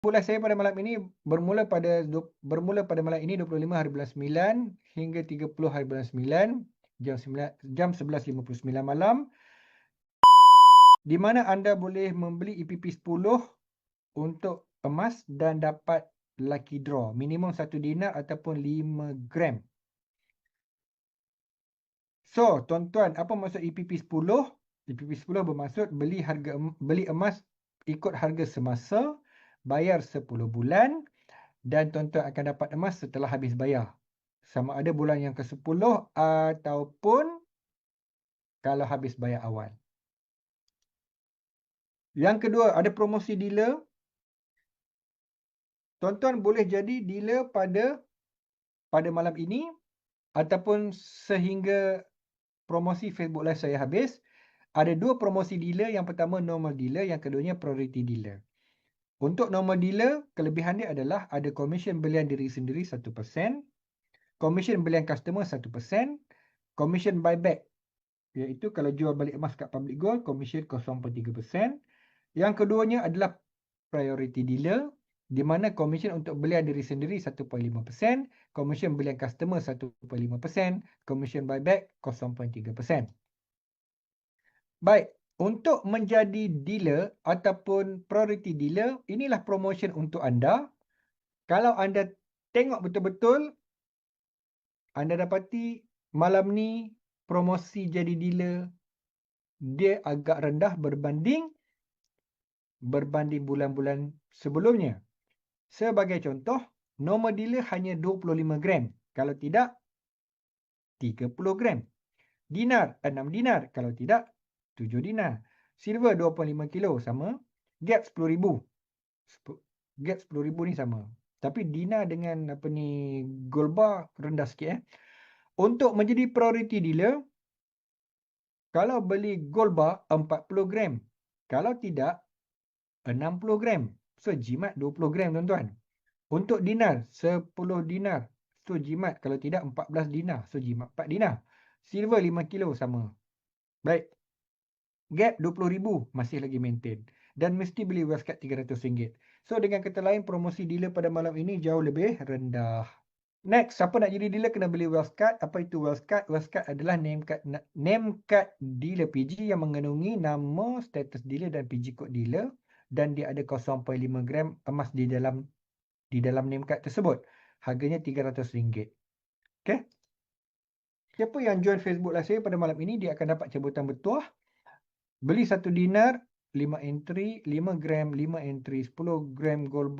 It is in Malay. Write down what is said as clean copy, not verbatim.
Bulan saya pada malam ini bermula pada malam ini 25 hari bulan 9 hingga 30 hari bulan 9 jam 11.59 malam, di mana anda boleh membeli EPP 10 untuk emas dan dapat lucky draw minimum 1 dinar ataupun 5 gram. So, tuan-tuan, apa maksud EPP 10? EPP 10 bermaksud beli emas ikut harga semasa, bayar 10 bulan dan tuan-tuan akan dapat emas setelah habis bayar. Sama ada bulan yang ke-10 ataupun kalau habis bayar awal. Yang kedua, ada promosi dealer. Tuan-tuan boleh jadi dealer pada malam ini ataupun sehingga promosi Facebook Live saya habis. Ada dua promosi dealer. Yang pertama normal dealer, yang keduanya priority dealer. Untuk normal dealer, kelebihan dia adalah ada komisen belian diri sendiri 1%, komisen belian customer 1%, komisen buyback, iaitu kalau jual balik emas kat public gold, komisen 0.3%. Yang keduanya adalah priority dealer, di mana komisen untuk belian diri sendiri 1.5%, komisen belian customer 1.5%, komisen buyback 0.3%. Baik, untuk menjadi dealer ataupun priority dealer, inilah promotion untuk anda. Kalau anda tengok betul-betul, anda dapati malam ni promosi jadi dealer dia agak rendah berbanding bulan-bulan sebelumnya. Sebagai contoh, normal dealer hanya 25 gram. Kalau tidak, 30 gram. Dinar, 6 dinar. Kalau tidak, 7 dinar. Silver 2.5 kilo sama. Gap 10,000. Gap 10,000 ni sama. Tapi dinar dengan gold bar rendah sikit. Untuk menjadi priority dealer, kalau beli gold bar 40 gram. Kalau tidak, 60 gram. So, jimat 20 gram tuan-tuan. Untuk dinar, 10 dinar. So, jimat. Kalau tidak, 14 dinar. So, jimat 4 dinar. Silver 5 kilo sama. Baik. Gap 20,000 masih lagi maintain. Dan mesti beli Westcard RM300. So, dengan kata lain, promosi dealer pada malam ini jauh lebih rendah. Next, siapa nak jadi dealer kena beli Westcard. Apa itu Westcard? Westcard adalah name card dealer PG yang mengandungi nama, status dealer dan PG code dealer. Dan dia ada 0.5 gram emas di dalam name card tersebut. Harganya RM300. Okay? Siapa yang join Facebook Live saya pada malam ini, dia akan dapat cabutan bertuah. Beli 1 dinar, 5 entry, 5 gram, 5 entry, 10 gram gold